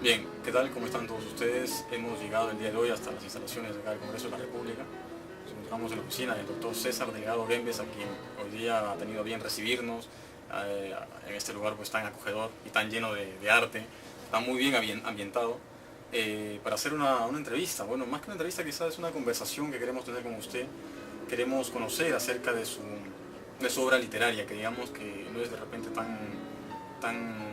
Bien, ¿qué tal? ¿Cómo están todos ustedes? Hemos llegado el día de hoy hasta las instalaciones de acá del Congreso de la República. Nos encontramos en la oficina del doctor César Delgado Gembes, a quien hoy día ha tenido bien recibirnos en este lugar pues tan acogedor y tan lleno de arte. Está muy bien ambientado para hacer una entrevista. Bueno, más que una entrevista, quizás es una conversación que queremos tener con usted. Queremos conocer acerca de su obra literaria, que digamos que no es de repente tan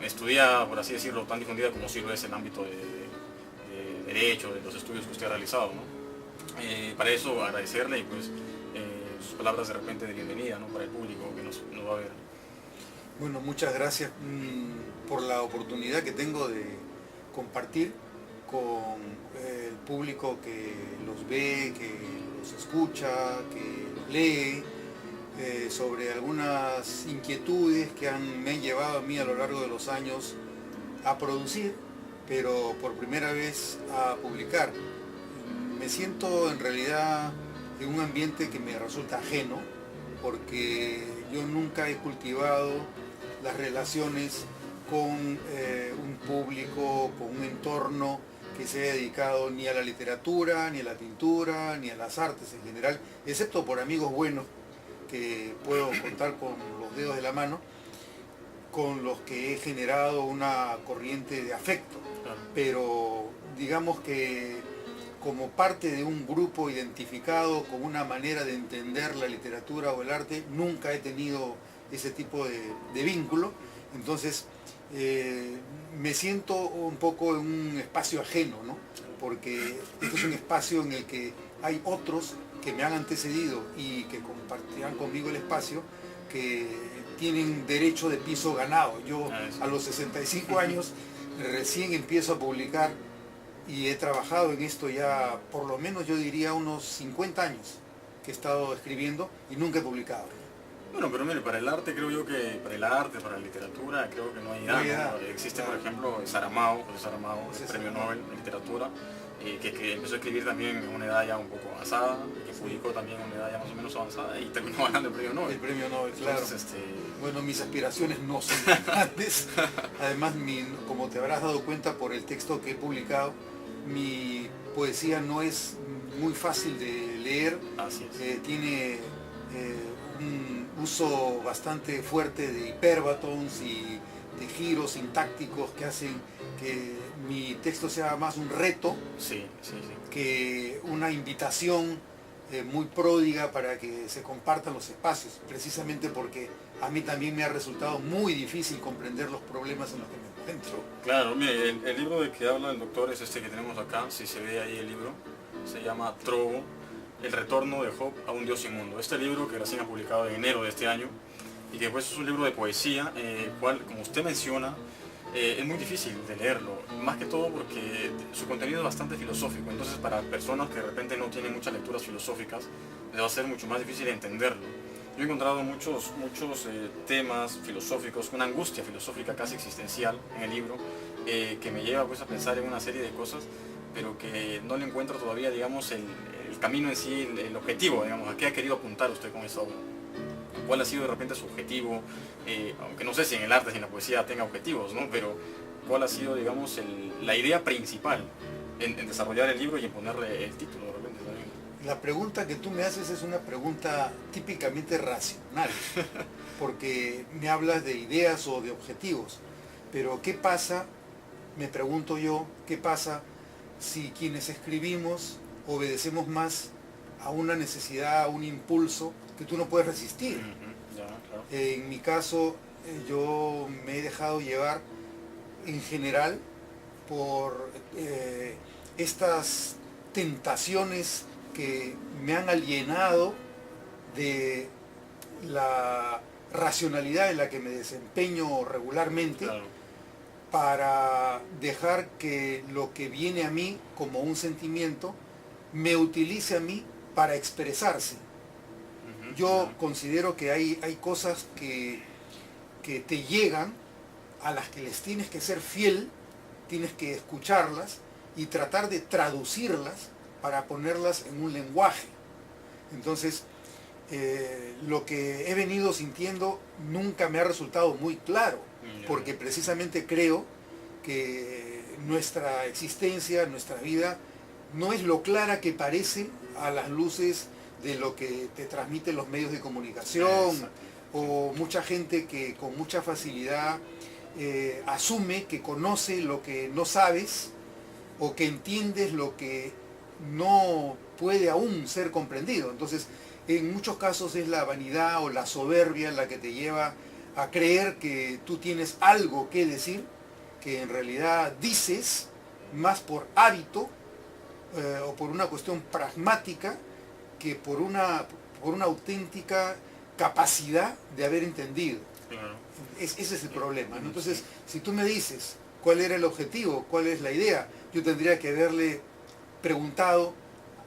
estudiada, por así decirlo, tan difundida como sí lo es el ámbito de derecho, de los estudios que usted ha realizado, ¿no? Para eso agradecerle y pues sus palabras de repente de bienvenida, ¿no? Para el público que nos va a ver. Bueno, muchas gracias por la oportunidad que tengo de compartir con el público que los ve, que los escucha, que los lee, sobre algunas inquietudes que me han llevado a mí a lo largo de los años a producir, pero por primera vez a publicar. Me siento en realidad en un ambiente que me resulta ajeno, porque yo nunca he cultivado las relaciones con un público, con un entorno que se haya dedicado ni a la literatura, ni a la pintura, ni a las artes en general, excepto por amigos buenos que puedo contar con los dedos de la mano, con los que he generado una corriente de afecto. Pero digamos que como parte de un grupo identificado con una manera de entender la literatura o el arte, nunca he tenido ese tipo de vínculo. Entonces me siento un poco en un espacio ajeno, ¿no? Porque este es un espacio en el que hay otros que me han antecedido y que compartirán conmigo el espacio, que tienen derecho de piso ganado. Yo a los 65 años recién empiezo a publicar y he trabajado en esto ya por lo menos, yo diría, unos 50 años que he estado escribiendo y nunca he publicado. Bueno, pero mire, para el arte creo yo que, para el arte, para la literatura, creo que no hay edad, ¿no? Existe, por ejemplo, Saramago, José Saramago, el premio Nobel de literatura, que empezó a escribir también en una edad ya un poco avanzada, que publicó también en una edad ya más o menos avanzada y terminó ganando el premio Nobel. El premio Nobel, claro. Entonces, bueno, mis aspiraciones no son tan grandes. Además, como te habrás dado cuenta por el texto que he publicado, mi poesía no es muy fácil de leer. Así es. Tiene un uso bastante fuerte de hiperbatons y de giros sintácticos que hacen que mi texto sea más un reto que una invitación muy pródiga para que se compartan los espacios, precisamente porque a mí también me ha resultado muy difícil comprender los problemas en los que me encuentro. Claro, mire, el libro de que habla el doctor es este que tenemos acá, si se ve ahí el libro, se llama Trogo, el retorno de Job a un Dios inmundo. Este libro que recién ha publicado en enero de este año y que pues es un libro de poesía, cual, como usted menciona, es muy difícil de leerlo, más que todo porque su contenido es bastante filosófico, entonces para personas que de repente no tienen muchas lecturas filosóficas, les va a ser mucho más difícil entenderlo. Yo he encontrado muchos temas filosóficos, una angustia filosófica casi existencial en el libro, que me lleva pues a pensar en una serie de cosas, pero que no le encuentro todavía, digamos, el camino en sí, el objetivo, digamos, a qué ha querido apuntar usted con esta obra. ¿Cuál ha sido de repente su objetivo? Aunque no sé si en el arte, si en la poesía tenga objetivos, ¿no? Pero ¿cuál ha sido, digamos, la idea principal en desarrollar el libro y en ponerle el título de repente también? La pregunta que tú me haces es una pregunta típicamente racional, porque me hablas de ideas o de objetivos. Pero ¿qué pasa, me pregunto yo, qué pasa si quienes escribimos obedecemos más a una necesidad, a un impulso que tú no puedes resistir? Ya, claro. En mi caso, yo me he dejado llevar en general por estas tentaciones que me han alienado de la racionalidad en la que me desempeño regularmente, Claro. para dejar que lo que viene a mí como un sentimiento me utilice a mí para expresarse. Yo considero que hay cosas que te llegan, a las que les tienes que ser fiel, tienes que escucharlas y tratar de traducirlas para ponerlas en un lenguaje. Entonces, lo que he venido sintiendo nunca me ha resultado muy claro, porque precisamente creo que nuestra existencia, nuestra vida, no es lo clara que parece a las luces de lo que te transmiten los medios de comunicación, o mucha gente que con mucha facilidad asume que conoce lo que no sabes, o que entiendes lo que no puede aún ser comprendido. Entonces, en muchos casos es la vanidad o la soberbia la que te lleva a creer que tú tienes algo que decir, que en realidad dices más por hábito o por una cuestión pragmática que por una auténtica capacidad de haber entendido. Claro. Ese es el problema, ¿no? Entonces, si tú me dices cuál era el objetivo, cuál es la idea, yo tendría que haberle preguntado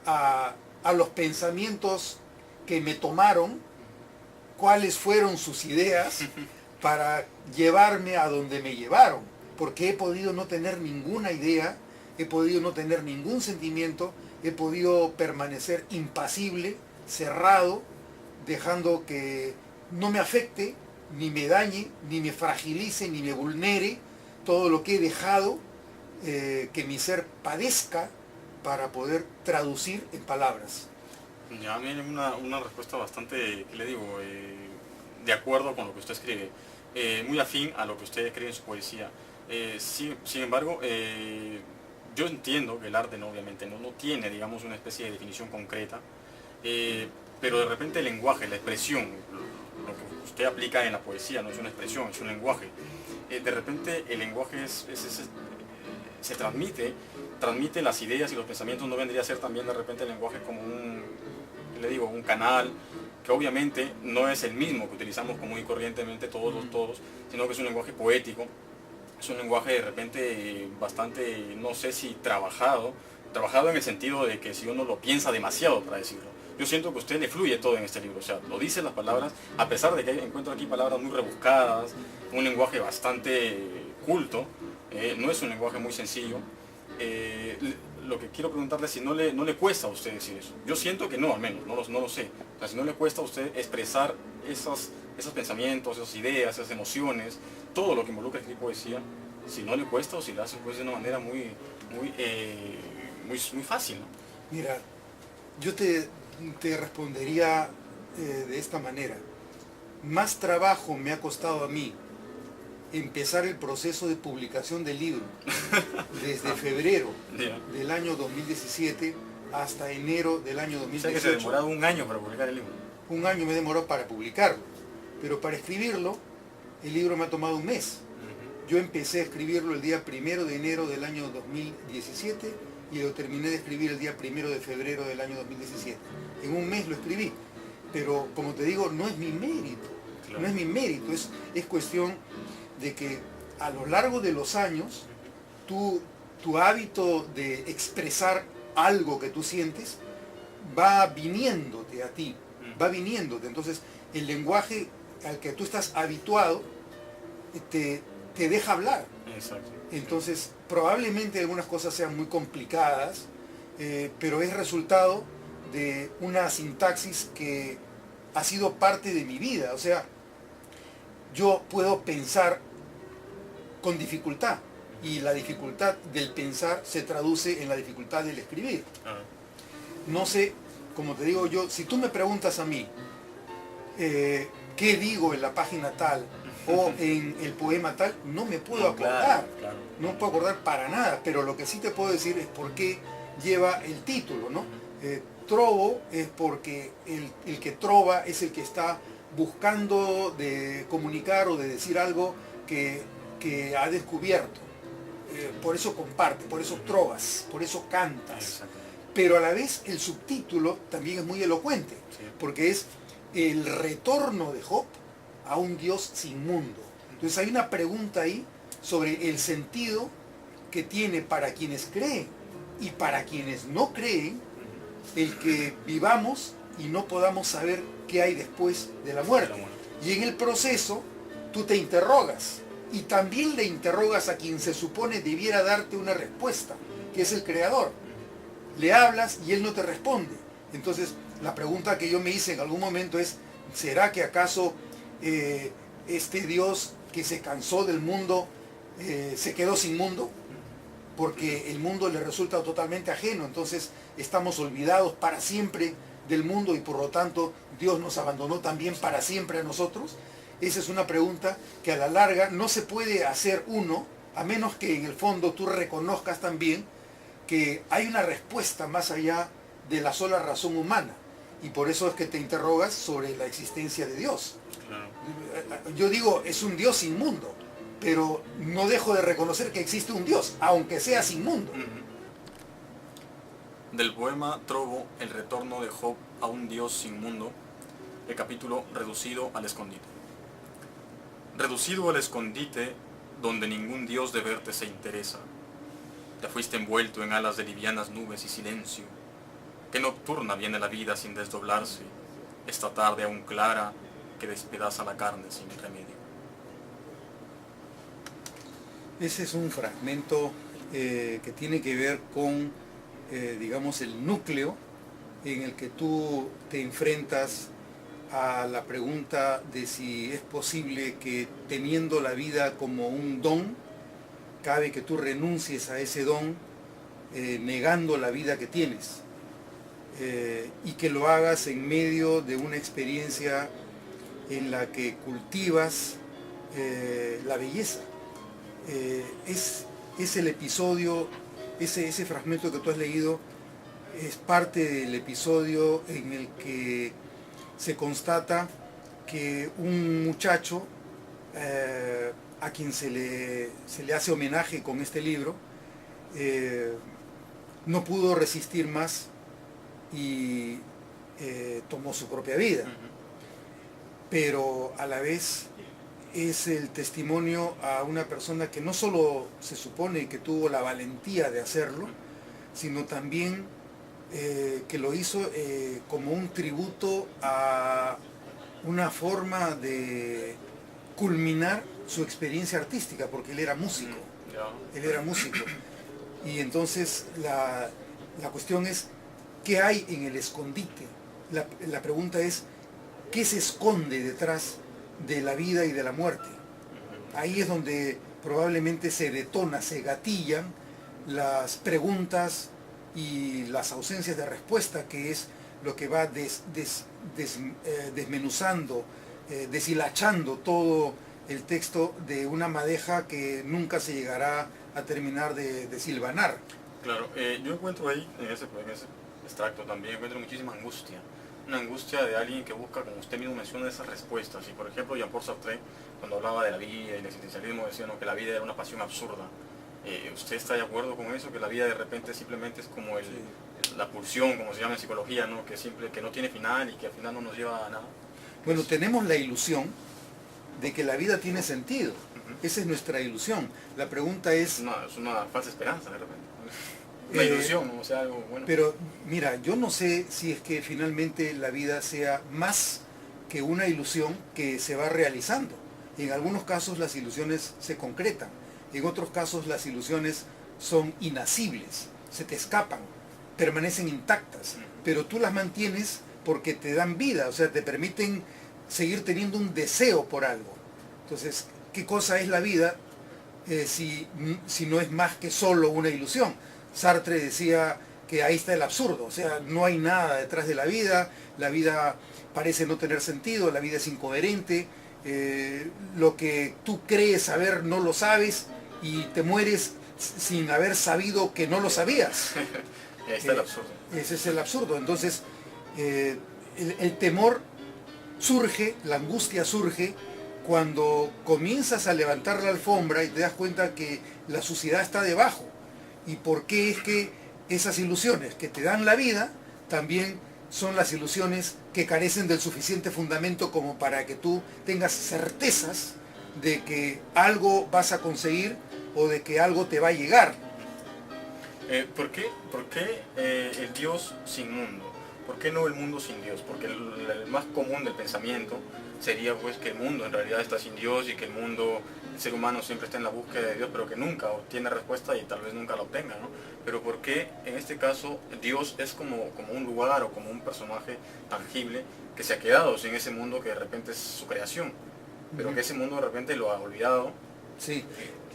a los pensamientos que me tomaron cuáles fueron sus ideas para llevarme a donde me llevaron, porque he podido no tener ninguna idea, he podido no tener ningún sentimiento, he podido permanecer impasible, cerrado, dejando que no me afecte, ni me dañe, ni me fragilice, ni me vulnere todo lo que he dejado que mi ser padezca para poder traducir en palabras. Ya a mí es una respuesta bastante, ¿qué le digo? De acuerdo con lo que usted escribe, muy afín a lo que usted escribe en su poesía. Sin embargo, yo entiendo que el arte obviamente no tiene, digamos, una especie de definición concreta, pero de repente el lenguaje, la expresión, lo que usted aplica en la poesía no es una expresión, es un lenguaje. De repente el lenguaje se transmite las ideas y los pensamientos. No vendría a ser también de repente el lenguaje como un canal que obviamente no es el mismo que utilizamos común y corrientemente todos, sino que es un lenguaje poético, es un lenguaje de repente bastante, no sé si trabajado en el sentido de que si uno lo piensa demasiado para decirlo. Yo siento que a usted le fluye todo en este libro, o sea, lo dicen las palabras, a pesar de que encuentro aquí palabras muy rebuscadas, un lenguaje bastante culto, no es un lenguaje muy sencillo. Lo que quiero preguntarle es si no le cuesta a usted decir eso. Yo siento que no, al menos, no lo sé. O sea, si no le cuesta a usted expresar esos pensamientos, esas ideas, esas emociones, todo lo que involucra escribir poesía, si no le cuesta o si lo hace pues, de una manera muy fácil, ¿no? Mira, yo te respondería de esta manera. Más trabajo me ha costado a mí empezar el proceso de publicación del libro desde febrero del año 2017 hasta enero del año 2018. O sea que se ha demorado un año para publicar el libro. Un año me demoró para publicarlo, pero para escribirlo, el libro me ha tomado un mes. Yo empecé a escribirlo el día 1 de enero del año 2017 y lo terminé de escribir el día 1 de febrero del año 2017. En un mes lo escribí, pero como te digo, no es mi mérito, claro. No es mi mérito, es cuestión de que a lo largo de los años, tu hábito de expresar algo que tú sientes va viniéndote a ti, va viniéndote. Entonces, el lenguaje al que tú estás habituado te deja hablar. Exacto. Entonces, probablemente algunas cosas sean muy complicadas, pero es resultado de una sintaxis que ha sido parte de mi vida. O sea, yo puedo pensar con dificultad y la dificultad del pensar se traduce en la dificultad del escribir. No sé, como te digo yo, si tú me preguntas a mí qué digo en la página tal o en el poema tal, no me puedo acordar, claro. No me puedo acordar para nada, pero lo que sí te puedo decir es por qué lleva el título, ¿no? Trovo es porque el que trova es el que está buscando de comunicar o de decir algo que ha descubierto. Por eso comparte, por eso trovas, por eso cantas. Pero a la vez el subtítulo también es muy elocuente, porque es el retorno de Job a un Dios sin mundo. Entonces hay una pregunta ahí sobre el sentido que tiene para quienes creen y para quienes no creen el que vivamos y no podamos saber qué hay después de la muerte. Y en el proceso tú te interrogas y también le interrogas a quien se supone debiera darte una respuesta, que es el Creador. Le hablas y Él no te responde. Entonces la pregunta que yo me hice en algún momento es, ¿será que acaso este Dios que se cansó del mundo se quedó sin mundo, porque el mundo le resulta totalmente ajeno, entonces estamos olvidados para siempre del mundo y por lo tanto Dios nos abandonó también para siempre a nosotros. Esa es una pregunta que a la larga no se puede hacer uno, a menos que en el fondo tú reconozcas también que hay una respuesta más allá de la sola razón humana. Y por eso es que te interrogas sobre la existencia de Dios. Claro. Yo digo, es un Dios sin mundo, pero no dejo de reconocer que existe un Dios, aunque sea sin mundo. Del poema Trovo, el retorno de Job a un Dios sin mundo, el capítulo Reducido al escondite. Reducido al escondite, donde ningún Dios de verte se interesa, te fuiste envuelto en alas de livianas nubes y silencio. Qué nocturna viene la vida sin desdoblarse, esta tarde aún clara que despedaza la carne sin remedio. Ese es un fragmento que tiene que ver con, digamos, el núcleo en el que tú te enfrentas a la pregunta de si es posible que teniendo la vida como un don, cabe que tú renuncies a ese don negando la vida que tienes. Y que lo hagas en medio de una experiencia en la que cultivas la belleza. Es el episodio, ese fragmento que tú has leído, es parte del episodio en el que se constata que un muchacho a quien se le hace homenaje con este libro, no pudo resistir más y tomó su propia vida. Pero a la vez es el testimonio a una persona que no solo se supone que tuvo la valentía de hacerlo, sino también que lo hizo como un tributo a una forma de culminar su experiencia artística, porque él era músico. Él era músico. Y entonces la cuestión es, ¿qué hay en el escondite? La pregunta es, ¿qué se esconde detrás de la vida y de la muerte? Ahí es donde probablemente se detona, se gatillan las preguntas y las ausencias de respuesta, que es lo que va desmenuzando, deshilachando todo el texto de una madeja que nunca se llegará a terminar de silvanar. Claro, yo encuentro ahí, en ese extracto también, encuentro muchísima angustia. Una angustia de alguien que busca, como usted mismo menciona, esas respuestas. Y por ejemplo, Jean-Paul Sartre, cuando hablaba de la vida y el existencialismo, decía, ¿no?, que la vida era una pasión absurda. ¿Usted está de acuerdo con eso? Que la vida de repente simplemente es como la pulsión, como se llama en psicología, ¿no?, que no tiene final y que al final no nos lleva a nada. Bueno, tenemos la ilusión de que la vida tiene sentido. Esa es nuestra ilusión. La pregunta es... No, es una falsa esperanza de repente. Una ilusión, o sea, algo bueno. Pero mira, yo no sé si es que finalmente la vida sea más que una ilusión que se va realizando. En algunos casos las ilusiones se concretan, en otros casos las ilusiones son inacibles, se te escapan, permanecen intactas, pero tú las mantienes porque te dan vida, o sea, te permiten seguir teniendo un deseo por algo. Entonces, ¿qué cosa es la vida si no es más que solo una ilusión? Sartre decía que ahí está el absurdo, o sea, no hay nada detrás de la vida parece no tener sentido, la vida es incoherente, lo que tú crees saber no lo sabes y te mueres sin haber sabido que no lo sabías. Ahí está el absurdo. Ese es el absurdo. Entonces, el temor surge, la angustia surge cuando comienzas a levantar la alfombra y te das cuenta que la suciedad está debajo. ¿Y por qué es que esas ilusiones que te dan la vida también son las ilusiones que carecen del suficiente fundamento como para que tú tengas certezas de que algo vas a conseguir o de que algo te va a llegar? ¿Por qué el Dios sin mundo? ¿Por qué no el mundo sin Dios? Porque el más común del pensamiento sería pues que el mundo en realidad está sin Dios y que el ser humano siempre está en la búsqueda de Dios, pero que nunca obtiene respuesta y tal vez nunca la obtenga, ¿no? Pero ¿por qué en este caso Dios es como un lugar o como un personaje tangible que se ha quedado sin ese mundo que de repente es su creación, pero que ese mundo de repente lo ha olvidado Sí,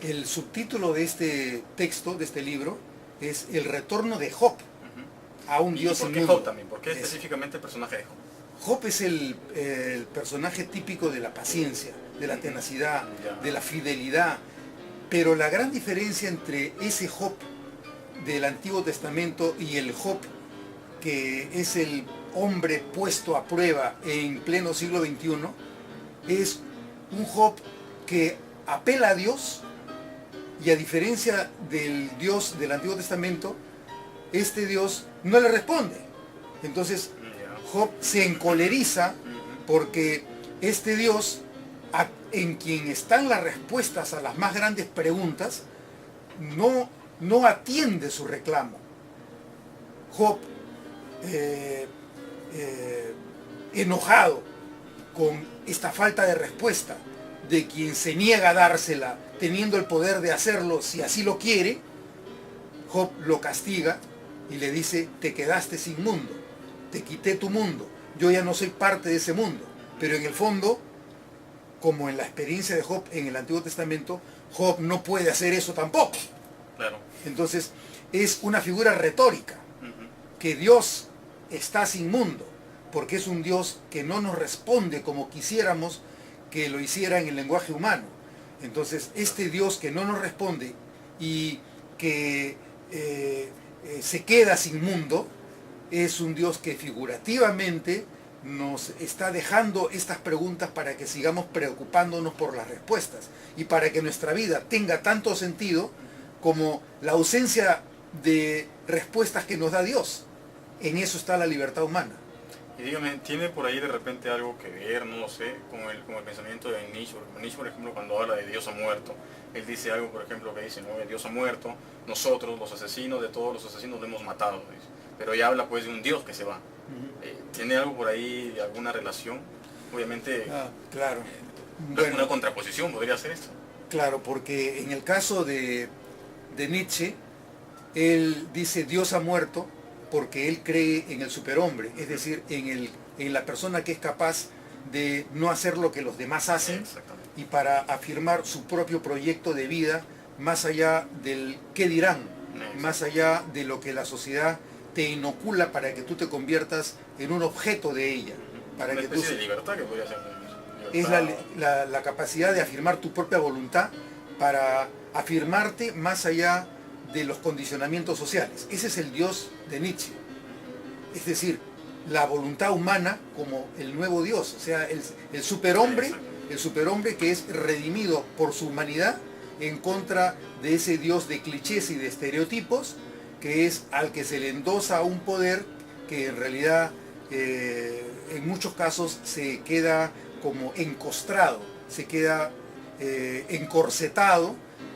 el subtítulo de este texto, de este libro, es El retorno de Job a un Dios sin mundo. ¿Y por qué Job también? ¿Por qué específicamente el personaje de Job? Job es el personaje típico de la paciencia, de la tenacidad, de la fidelidad. Pero la gran diferencia entre ese Job del Antiguo Testamento y el Job que es el hombre puesto a prueba en pleno siglo XXI, es un Job que apela a Dios, y a diferencia del Dios del Antiguo Testamento, este Dios no le responde. Entonces Job se encoleriza porque este Dios, en quien están las respuestas a las más grandes preguntas, no atiende su reclamo. Job, enojado con esta falta de respuesta de quien se niega a dársela, teniendo el poder de hacerlo si así lo quiere, Job lo castiga y le dice: te quedaste sin mundo, te quité tu mundo, yo ya no soy parte de ese mundo. Pero en el fondo, como en la experiencia de Job en el Antiguo Testamento, Job no puede hacer eso tampoco. Claro. Entonces es una figura retórica, que Dios está sin mundo, porque es un Dios que no nos responde como quisiéramos que lo hiciera en el lenguaje humano. Entonces este Dios que no nos responde y que se queda sin mundo, es un Dios que figurativamente nos está dejando estas preguntas para que sigamos preocupándonos por las respuestas y para que nuestra vida tenga tanto sentido como la ausencia de respuestas que nos da Dios. En eso está la libertad humana. Y dígame, ¿tiene por ahí de repente algo que ver, no lo sé, con el pensamiento de Nietzsche? Nietzsche, por ejemplo, cuando habla de Dios ha muerto, él dice algo, por ejemplo, que dice, ¿no? Dios ha muerto, nosotros, los asesinos de todos los asesinos, lo hemos matado, dice. Pero ella habla pues de un Dios que se va. ¿Tiene algo por ahí, alguna relación? Obviamente, claro. Una contraposición podría ser esto. Claro, porque en el caso de Nietzsche, él dice Dios ha muerto porque él cree en el superhombre, es decir, en la persona que es capaz de no hacer lo que los demás hacen y para afirmar su propio proyecto de vida más allá del qué dirán, más allá de lo que la sociedad te inocula para que tú te conviertas en un objeto de ella. Para una que especie de libertad que podría ser. Es la capacidad de afirmar tu propia voluntad para afirmarte más allá de los condicionamientos sociales. Ese es el Dios de Nietzsche. Es decir, la voluntad humana como el nuevo Dios, o sea, el superhombre que es redimido por su humanidad en contra de ese Dios de clichés y de estereotipos, que es al que se le endosa un poder que en realidad en muchos casos se queda como encostrado, se queda encorsetado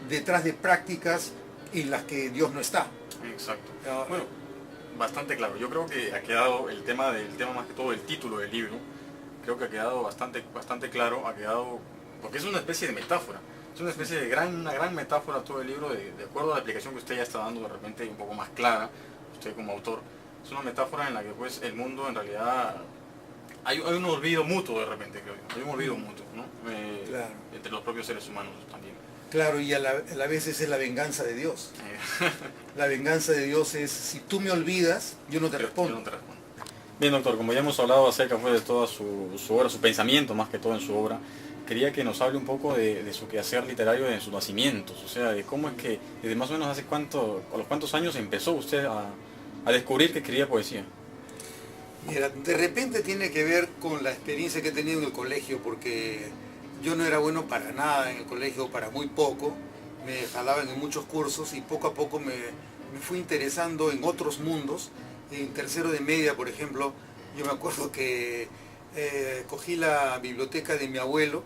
detrás de prácticas en las que Dios no está. Exacto. Bueno, bastante claro. Yo creo que ha quedado el tema más que todo el título del libro, creo que ha quedado bastante claro, porque es una especie de metáfora, es una especie de una gran metáfora todo el libro, de acuerdo a la explicación que usted ya está dando de repente un poco más clara, usted como autor, es una metáfora en la que pues el mundo en realidad hay un olvido mutuo de repente, creo yo, hay un olvido mutuo, ¿no? Claro. Entre los propios seres humanos también. Claro, y a la vez esa es la venganza de Dios. La venganza de Dios es, si tú me olvidas, yo no te respondo. Yo no te respondo. Bien, doctor, como ya hemos hablado acerca pues, de toda su obra, su pensamiento más que todo en su obra, quería que nos hable un poco de su quehacer literario de sus nacimientos, o sea, de cómo es que, desde más o menos a los cuántos años empezó usted a descubrir que escribía poesía. Mira, de repente tiene que ver con la experiencia que he tenido en el colegio, porque yo no era bueno para nada en el colegio, para muy poco, me jalaban en muchos cursos y poco a poco me fui interesando en otros mundos. En tercero de media, por ejemplo, yo me acuerdo que cogí la biblioteca de mi abuelo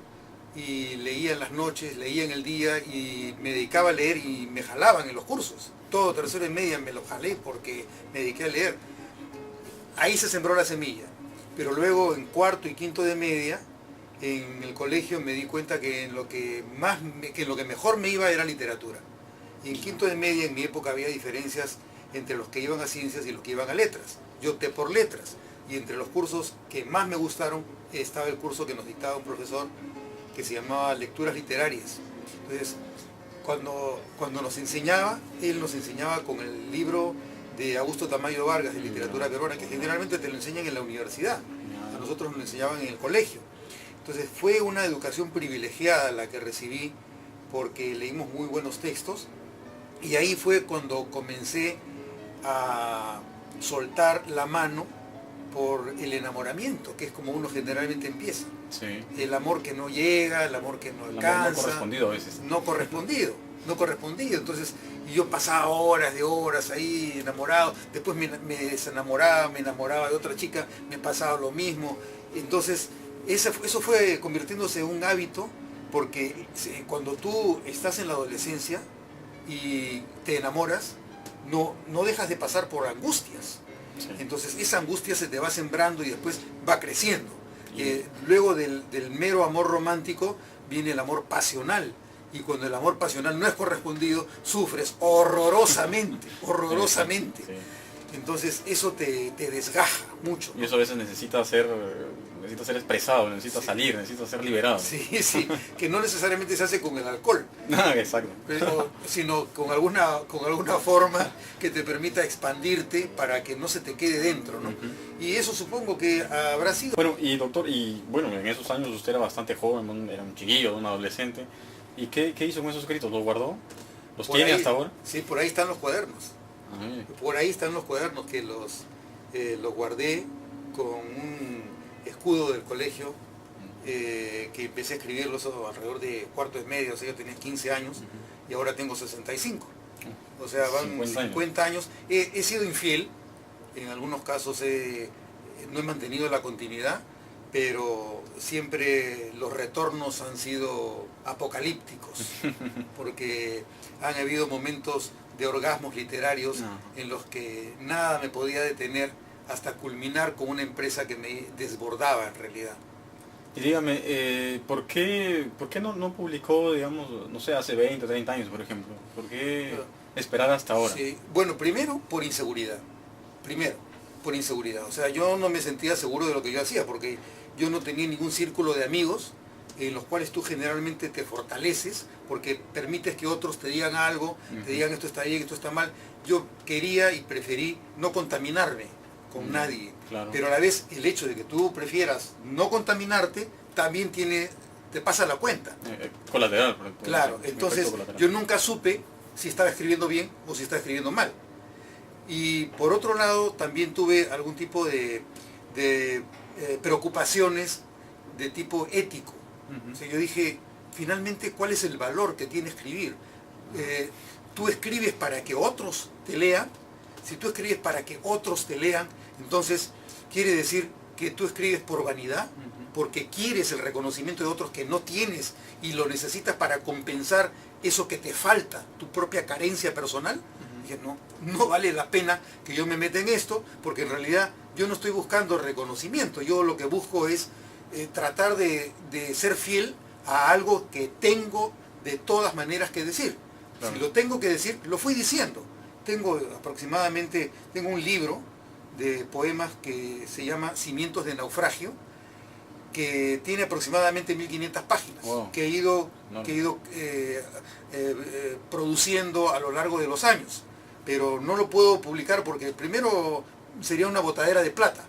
y leía en las noches, leía en el día y me dedicaba a leer y me jalaban en los cursos. Todo tercero de media me lo jalé porque me dediqué a leer. Ahí se sembró la semilla. Pero luego en cuarto y quinto de media, en el colegio me di cuenta que en lo que mejor me iba era literatura. Y en quinto de media, en mi época, había diferencias entre los que iban a ciencias y los que iban a letras. Yo opté por letras. Y entre los cursos que más me gustaron estaba el curso que nos dictaba un profesor que se llamaba Lecturas Literarias. Entonces, cuando nos enseñaba, él nos enseñaba con el libro de Augusto Tamayo Vargas, de literatura peruana, que generalmente te lo enseñan en la universidad. A nosotros nos lo enseñaban en el colegio. Entonces fue una educación privilegiada la que recibí, porque leímos muy buenos textos, y ahí fue cuando comencé a soltar la mano por el enamoramiento, que es como uno generalmente empieza. Sí. El amor que no llega, el amor que no alcanza. No correspondido a veces. No correspondido. Entonces, y yo pasaba horas de horas ahí enamorado, después me desenamoraba, me enamoraba de otra chica, me pasaba lo mismo. Entonces, eso fue convirtiéndose en un hábito, porque cuando tú estás en la adolescencia y te enamoras, no dejas de pasar por angustias. Sí. Entonces esa angustia se te va sembrando y después va creciendo. Luego del mero amor romántico viene el amor pasional. Y cuando el amor pasional no es correspondido, sufres horrorosamente. Sí. Entonces eso te desgaja mucho, ¿no? Y eso a veces necesita ser expresado, necesita salir, necesita ser liberado. Sí, que no necesariamente se hace con el alcohol. Exacto. Sino con alguna forma que te permita expandirte para que no se te quede dentro, ¿no? Y eso supongo que habrá sido. Bueno, y doctor, en esos años usted era bastante joven, era un chiquillo, un adolescente. ¿Y qué hizo con esos escritos? ¿Los guardó? ¿Los tiene hasta ahora? Sí, por ahí están los cuadernos. Por ahí están los cuadernos que los guardé con un escudo del colegio, que empecé a escribirlos alrededor de cuarto de medio, o sea, yo tenía 15 años y ahora tengo 65. O sea, van 50 años. He sido infiel, en algunos casos no he mantenido la continuidad, pero siempre los retornos han sido apocalípticos, porque han habido momentos de orgasmos literarios en los que nada me podía detener hasta culminar con una empresa que me desbordaba en realidad. Y dígame, ¿por qué no publicó, digamos, no sé, hace 20, 30 años, por ejemplo? ¿Por qué esperar hasta ahora? Sí. Bueno, primero por inseguridad. O sea, yo no me sentía seguro de lo que yo hacía, porque yo no tenía ningún círculo de amigos en los cuales tú generalmente te fortaleces, porque permites que otros te digan algo, te digan esto está bien, esto está mal. Yo quería y preferí no contaminarme con nadie, claro. Pero a la vez el hecho de que tú prefieras no contaminarte también te pasa la cuenta. Colateral. Claro, entonces yo nunca supe si estaba escribiendo bien o si estaba escribiendo mal. Y por otro lado también tuve algún tipo de preocupaciones de tipo ético. O sea, yo dije, finalmente, ¿cuál es el valor que tiene escribir? Tú escribes para que otros te lean. Si tú escribes para que otros te lean, entonces quiere decir que tú escribes por vanidad, porque quieres el reconocimiento de otros que no tienes y lo necesitas para compensar eso que te falta, tu propia carencia personal. Dije, no vale la pena que yo me meta en esto, porque en realidad yo no estoy buscando reconocimiento. Yo lo que busco es tratar de ser fiel a algo que tengo de todas maneras que decir. Claro. Si lo tengo que decir, lo fui diciendo. Tengo un libro de poemas que se llama Cimientos de Naufragio, que tiene aproximadamente 1500 páginas, wow. que he ido produciendo a lo largo de los años, pero no lo puedo publicar porque primero sería una botadera de plata.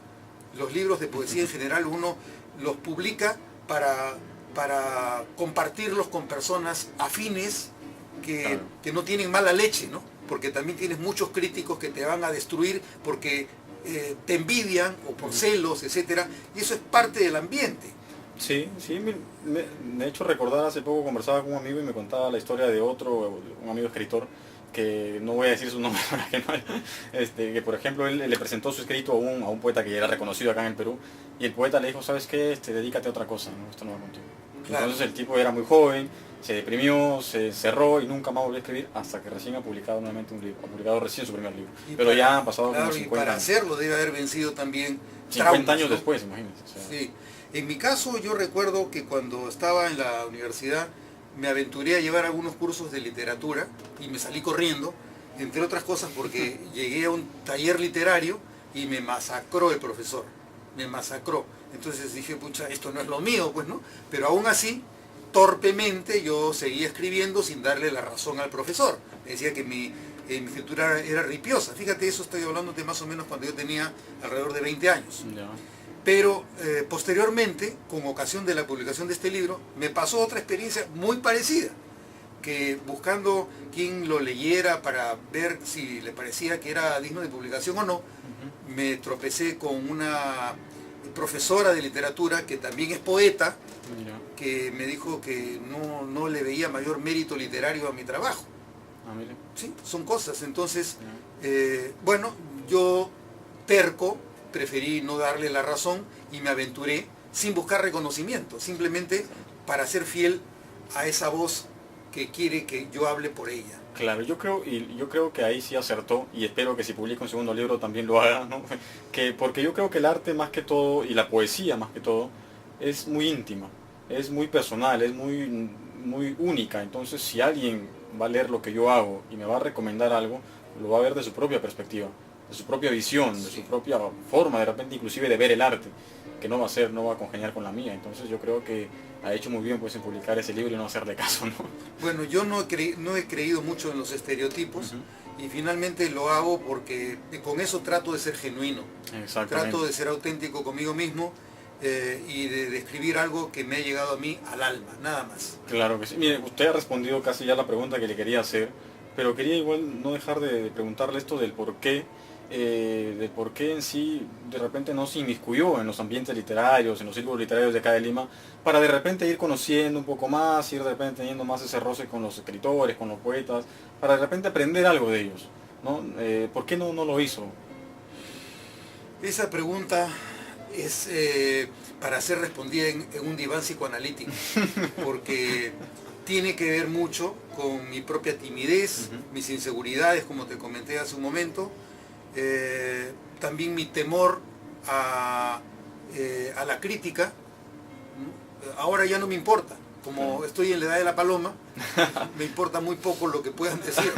Los libros de poesía en general uno los publica para compartirlos con personas afines que no tienen mala leche, ¿no? Porque también tienes muchos críticos que te van a destruir porque te envidian o por celos, etcétera, y eso es parte del ambiente. Sí, me he hecho recordar, hace poco conversaba con un amigo y me contaba la historia de un amigo escritor, que no voy a decir su nombre para que no, que por ejemplo él le presentó su escrito a un poeta que era reconocido acá en el Perú, y el poeta le dijo, ¿sabes qué? Dedícate a otra cosa, ¿no? Esto no va contigo. Claro. Entonces el tipo era muy joven, se deprimió, se cerró y nunca más volvió a escribir hasta que recién ha publicado nuevamente un libro, ha publicado recién su primer libro. Pero ya han pasado como 50 años. Para hacerlo debe haber vencido también 50 traumas, años ¿no? después, imagínense. O sea. Sí. En mi caso yo recuerdo que cuando estaba en la universidad me aventuré a llevar algunos cursos de literatura y me salí corriendo, entre otras cosas porque llegué a un taller literario y me masacró el profesor, me masacró. Entonces dije, pucha, esto no es lo mío, pues, ¿no? Pero aún así torpemente yo seguía escribiendo sin darle la razón al profesor. Me decía que mi escritura era ripiosa. Fíjate, eso estoy hablándote más o menos cuando yo tenía alrededor de 20 años. Ya. Pero posteriormente, con ocasión de la publicación de este libro, me pasó otra experiencia muy parecida, que buscando quien lo leyera para ver si le parecía que era digno de publicación o no, me tropecé con una profesora de literatura que también es poeta, Mira. que me dijo que no le veía mayor mérito literario a mi trabajo. Ah, mire. Sí, son cosas. Entonces, Ya. bueno, yo terco, preferí no darle la razón y me aventuré sin buscar reconocimiento, simplemente para ser fiel a esa voz que quiere que yo hable por ella. Claro, yo creo que ahí sí acertó, y espero que si publica un segundo libro también lo haga, ¿no? Porque yo creo que el arte más que todo, y la poesía más que todo, es muy íntima, es muy personal, es muy única. Entonces, si alguien va a leer lo que yo hago y me va a recomendar algo, lo va a ver de su propia perspectiva, de su propia visión, de su propia forma, de repente inclusive de ver el arte, que no va a congeniar con la mía. Entonces yo creo que ha hecho muy bien pues en publicar ese libro y no hacerle caso, ¿no? Bueno, yo no he creído mucho en los estereotipos y finalmente lo hago porque con eso trato de ser genuino, trato de ser auténtico conmigo mismo y de escribir algo que me ha llegado a mí al alma, nada más. Claro que sí. Mire, usted ha respondido casi ya la pregunta que le quería hacer, pero quería igual no dejar de preguntarle esto del por qué en sí de repente no se inmiscuyó en los ambientes literarios, en los círculos literarios de acá de Lima, para de repente ir conociendo un poco más, ir de repente teniendo más ese roce con los escritores, con los poetas, para de repente aprender algo de ellos, ¿no? ¿Por qué no lo hizo? Esa pregunta es para ser respondida en un diván psicoanalítico, porque tiene que ver mucho con mi propia timidez, mis inseguridades, como te comenté hace un momento, también mi temor a la crítica. Ahora ya no me importa, como estoy en la edad de la paloma, me importa muy poco lo que puedan decir.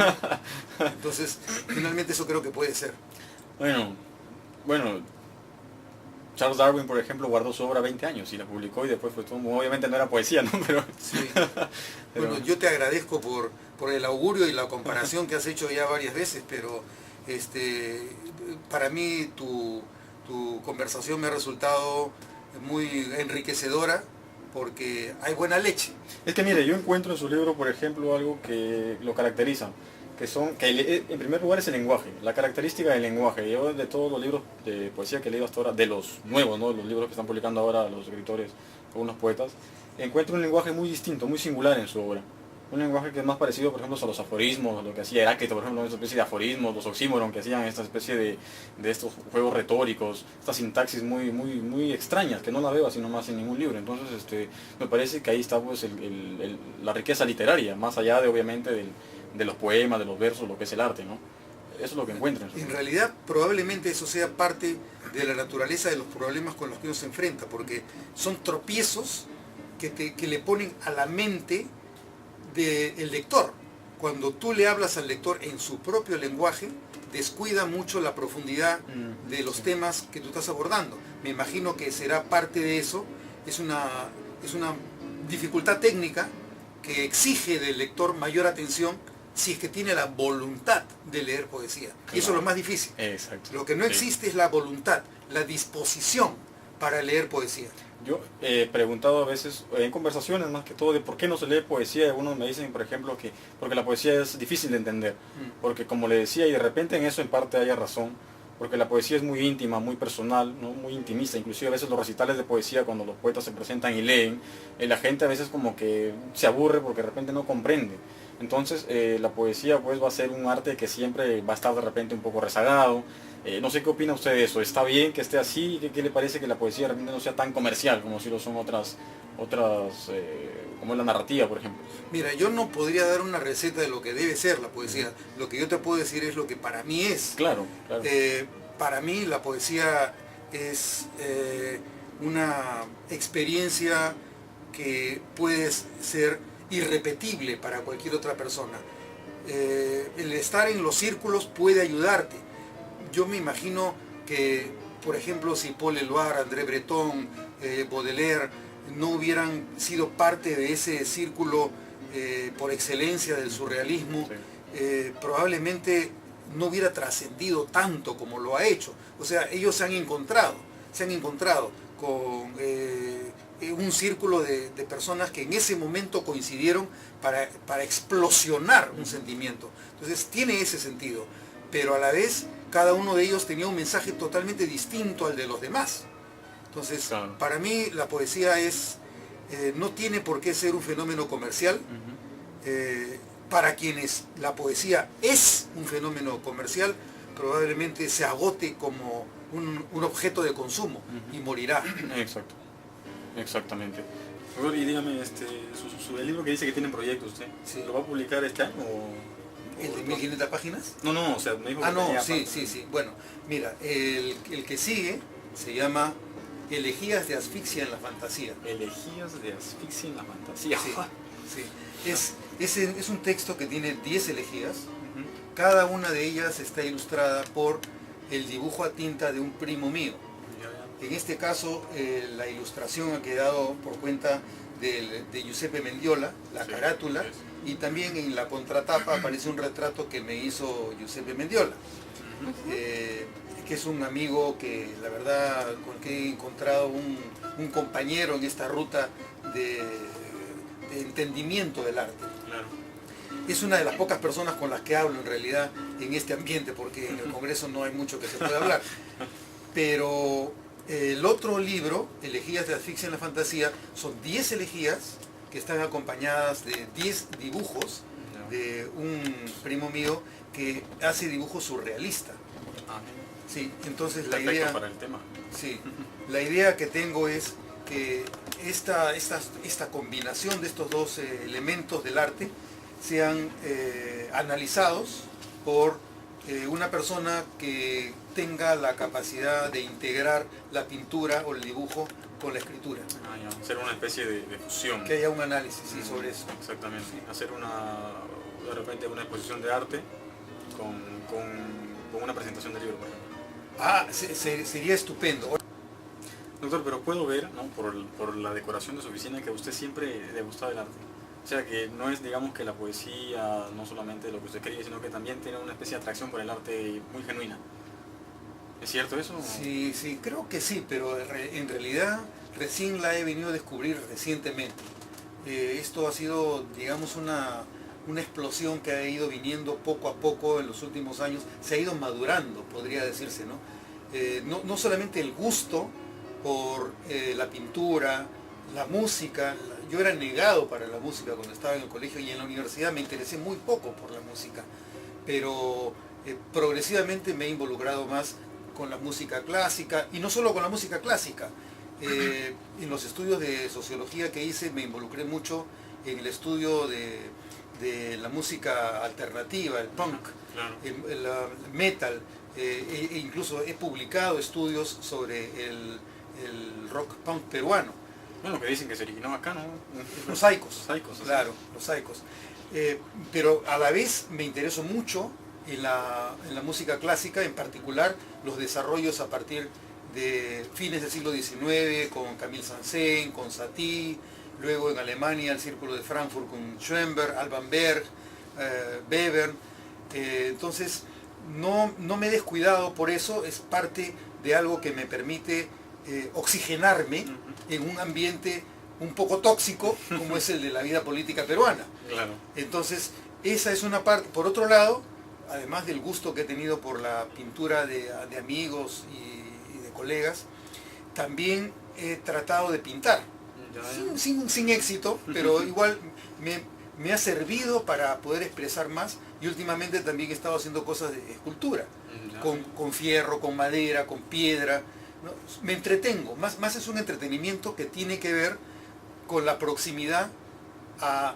Entonces, finalmente eso creo que puede ser. Bueno, Charles Darwin, por ejemplo, guardó su obra 20 años y la publicó y después fue todo, obviamente no era poesía, ¿no? Sí. Bueno, yo te agradezco por el augurio y la comparación que has hecho ya varias veces, pero para mí tu conversación me ha resultado muy enriquecedora porque hay buena leche. Es que mire, yo encuentro en su libro, por ejemplo, algo que lo caracteriza, en primer lugar es el lenguaje, la característica del lenguaje. Yo de todos los libros de poesía que he leído hasta ahora, de los nuevos, ¿no? Los libros que están publicando ahora los escritores, algunos poetas, encuentro un lenguaje muy distinto, muy singular en su obra. Un lenguaje que es más parecido, por ejemplo, a los aforismos, lo que hacía Heráclito, por ejemplo, esta especie de aforismos, los oxímoron, que hacían esta especie de estos juegos retóricos, estas sintaxis muy extrañas, que no la veo así nomás en ningún libro. Entonces, me parece que ahí está pues la riqueza literaria, más allá de, obviamente, de los poemas, de los versos, lo que es el arte, ¿no? Eso es lo que encuentro. En realidad, probablemente eso sea parte de la naturaleza de los problemas con los que uno se enfrenta, porque son tropiezos que le ponen a la mente del lector. Cuando tú le hablas al lector en su propio lenguaje, descuida mucho la profundidad de los temas que tú estás abordando. Me imagino que será parte de eso. Es una dificultad técnica que exige del lector mayor atención si es que tiene la voluntad de leer poesía. Claro. Y eso es lo más difícil. Exacto. Lo que no existe es la voluntad, la disposición para leer poesía. Yo he preguntado a veces, en conversaciones más que todo, de por qué no se lee poesía. Algunos me dicen, por ejemplo, que porque la poesía es difícil de entender. Porque como le decía, y de repente en eso en parte haya razón, porque la poesía es muy íntima, muy personal, ¿no? Muy intimista. Inclusive a veces los recitales de poesía, cuando los poetas se presentan y leen, la gente a veces como que se aburre porque de repente no comprende. Entonces la poesía pues va a ser un arte que siempre va a estar de repente un poco rezagado. No sé qué opina usted de eso. ¿Está bien que esté así? ¿Qué le parece que la poesía de repente no sea tan comercial como si lo son otras como es la narrativa, por ejemplo? Mira, yo no podría dar una receta de lo que debe ser la poesía. Lo que yo te puedo decir es lo que para mí es. Claro. Para mí la poesía es una experiencia que puede ser irrepetible para cualquier otra persona. El estar en los círculos puede ayudarte. Yo me imagino que, por ejemplo, si Paul Eluard, André Breton, Baudelaire no hubieran sido parte de ese círculo por excelencia del surrealismo, probablemente no hubiera trascendido tanto como lo ha hecho. O sea, ellos se han encontrado con un círculo de personas que en ese momento coincidieron para explosionar un sentimiento. Entonces tiene ese sentido, pero a la vez cada uno de ellos tenía un mensaje totalmente distinto al de los demás. Entonces, claro, para mí la poesía no tiene por qué ser un fenómeno comercial. Para quienes la poesía es un fenómeno comercial, probablemente se agote como un objeto de consumo y morirá. Exacto, exactamente. Y dígame, el libro que dice que tiene proyectos, ¿usted lo va a publicar este año o...? ¿El de 1500 páginas? No, o sea, me dijo que no, sí. Bueno, mira, el que sigue se llama Elegías de asfixia en la fantasía. Elegías de asfixia en la fantasía. Sí. Es un texto que tiene 10 elegías. Cada una de ellas está ilustrada por el dibujo a tinta de un primo mío. En este caso, la ilustración ha quedado por cuenta de Giuseppe Mendiola, la carátula, y también en la contratapa aparece un retrato que me hizo Giuseppe Mendiola, que es un amigo que la verdad con que he encontrado un compañero en esta ruta de entendimiento del arte. Claro. Es una de las pocas personas con las que hablo en realidad en este ambiente, porque en el Congreso no hay mucho que se pueda hablar. Pero el otro libro, Elegías de asfixia en la fantasía, son 10 elegías que están acompañadas de 10 dibujos de un primo mío que hace dibujos surrealistas. Sí, entonces la idea para el tema. Sí, la idea que tengo es que esta combinación de estos dos elementos del arte sean analizados por una persona que tenga la capacidad de integrar la pintura o el dibujo con la escritura. Hacer una especie de fusión. Que haya un análisis sobre eso. Exactamente. Sí. Hacer de repente una exposición de arte con una presentación de libro, por ejemplo. Sería estupendo. Doctor, pero puedo ver, ¿no?, por la decoración de su oficina, que a usted siempre le gustaba el arte. O sea, que no es, digamos, que la poesía, no solamente lo que usted escribe, sino que también tiene una especie de atracción por el arte muy genuina. ¿Es cierto eso? Sí, creo que sí, pero en realidad recién la he venido a descubrir recientemente. Esto ha sido, digamos, una explosión que ha ido viniendo poco a poco en los últimos años. Se ha ido madurando, podría decirse, ¿no? No solamente el gusto por la pintura, la música. Yo era negado para la música cuando estaba en el colegio, y en la universidad me interesé muy poco por la música, pero progresivamente me he involucrado más con la música clásica, y no solo con la música clásica. En los estudios de sociología que hice me involucré mucho en el estudio de la música alternativa, el punk, claro, el metal, incluso he publicado estudios sobre el rock punk peruano. Bueno, que dicen que se originó acá, ¿no? Los saicos. Claro, los saicos. Pero a la vez me intereso mucho en la música clásica, en particular los desarrollos a partir de fines del siglo XIX, con Camille Saint-Saëns, con Satie, luego en Alemania el Círculo de Frankfurt con Schoenberg, Alban Berg, Webern. Entonces no me he descuidado por eso, es parte de algo que me permite oxigenarme en un ambiente un poco tóxico como es el de la vida política peruana. Claro. Entonces esa es una parte. Por otro lado, además del gusto que he tenido por la pintura de amigos y de colegas, también he tratado de pintar sin éxito, pero igual me ha servido para poder expresar más, y últimamente también he estado haciendo cosas de escultura, con fierro, con madera, con piedra, ¿no? Me entretengo, más es un entretenimiento que tiene que ver con la proximidad a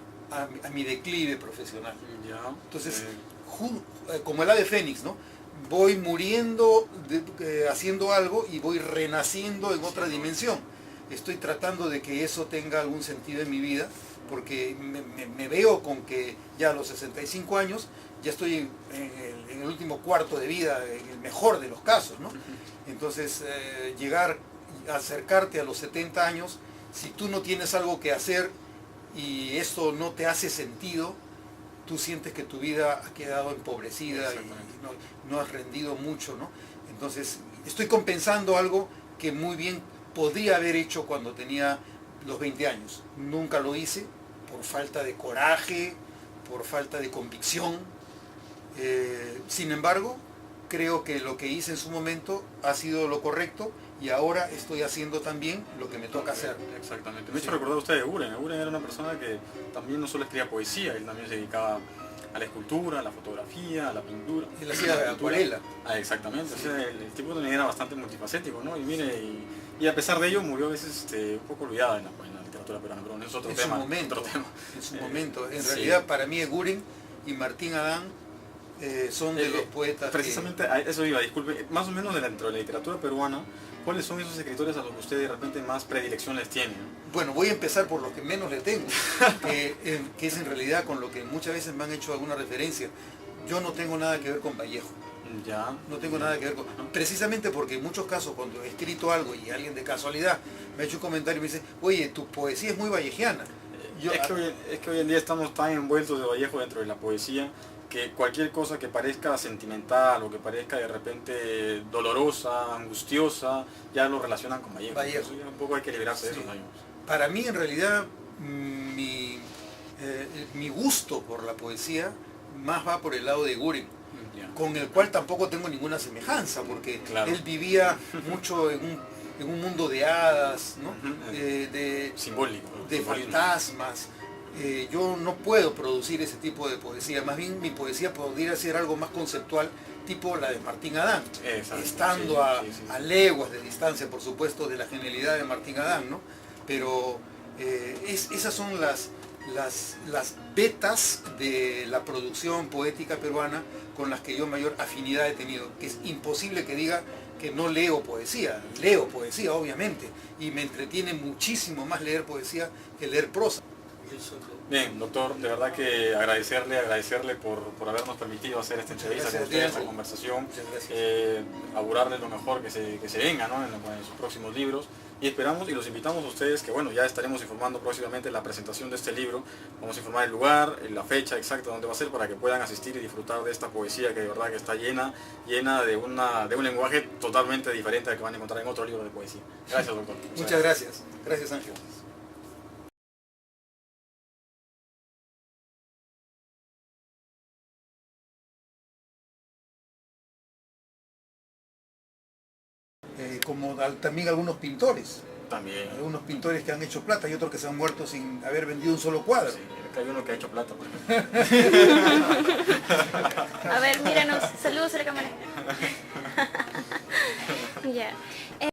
mi declive profesional. Entonces, como el ave fénix, ¿no? Voy muriendo haciendo algo y voy renaciendo en otra dimensión. Estoy tratando de que eso tenga algún sentido en mi vida, porque me veo con que ya a los 65 años ya estoy en el último cuarto de vida, en el mejor de los casos, ¿no? Entonces, acercarte a los 70 años Si tú no tienes algo que hacer y esto no te hace sentido, tú sientes que tu vida ha quedado empobrecida y no has rendido mucho, ¿no? Entonces, estoy compensando algo que muy bien podría haber hecho cuando tenía los 20 años. Nunca lo hice por falta de coraje, por falta de convicción. Sin embargo, creo que lo que hice en su momento ha sido lo correcto y ahora estoy haciendo también lo que me toca hacer. Exactamente. Me ha hecho recordar usted de Guren. Guren era una persona que también no solo escribía poesía, él también se dedicaba a la escultura, a la fotografía, a la pintura. Él hacía acuarela. Exactamente. O sea, el tipo también era bastante multifacético, ¿no? Y mire, y a pesar de ello murió a veces un poco olvidada en la literatura peruana, pero es otro tema. En su momento. En realidad, para mí, Guren y Martín Adán son de los poetas. Precisamente a eso iba, disculpe, más o menos dentro de la literatura peruana, ¿cuáles son esos escritores a los que usted de repente más predilección les tiene? Bueno, voy a empezar por los que menos le tengo, que es en realidad con lo que muchas veces me han hecho alguna referencia. Yo no tengo nada que ver con Vallejo. Ya. No tengo nada que ver con... Precisamente porque en muchos casos cuando he escrito algo y alguien de casualidad me ha hecho un comentario y me dice, oye, tu poesía es muy vallejiana. Es que hoy en día estamos tan envueltos de Vallejo dentro de la poesía que cualquier cosa que parezca sentimental o que parezca de repente dolorosa, angustiosa, ya lo relacionan con Vallejo. Entonces, un poco hay que liberarse de eso, ¿no? Para mí en realidad mi gusto por la poesía más va por el lado de Guren, con el cual tampoco tengo ninguna semejanza, porque él vivía mucho en un mundo de hadas, ¿no? Simbólico. De fantasmas. Yo no puedo producir ese tipo de poesía, más bien mi poesía podría ser algo más conceptual, tipo la de Martín Adán, estando a leguas de distancia, por supuesto, de la genialidad de Martín Adán, ¿no? Pero esas son las vetas de la producción poética peruana con las que yo mayor afinidad he tenido, que es imposible que diga que no leo poesía obviamente, y me entretiene muchísimo más leer poesía que leer prosa. Bien, doctor, de verdad que agradecerle por habernos permitido hacer esta entrevista con usted, esta conversación, augurarle lo mejor que se venga, ¿no? en sus próximos libros, y esperamos y los invitamos a ustedes que bueno, ya estaremos informando próximamente la presentación de este libro, vamos a informar el lugar, la fecha exacta donde va a ser para que puedan asistir y disfrutar de esta poesía que de verdad que está llena de un lenguaje totalmente diferente al que van a encontrar en otro libro de poesía. Gracias, doctor. Muchas gracias. Gracias, Ángel. Como también algunos pintores. También. Algunos pintores que han hecho plata y otros que se han muerto sin haber vendido un solo cuadro. Sí, acá hay uno que ha hecho plata. A ver, míranos. Saludos a la cámara. Ya.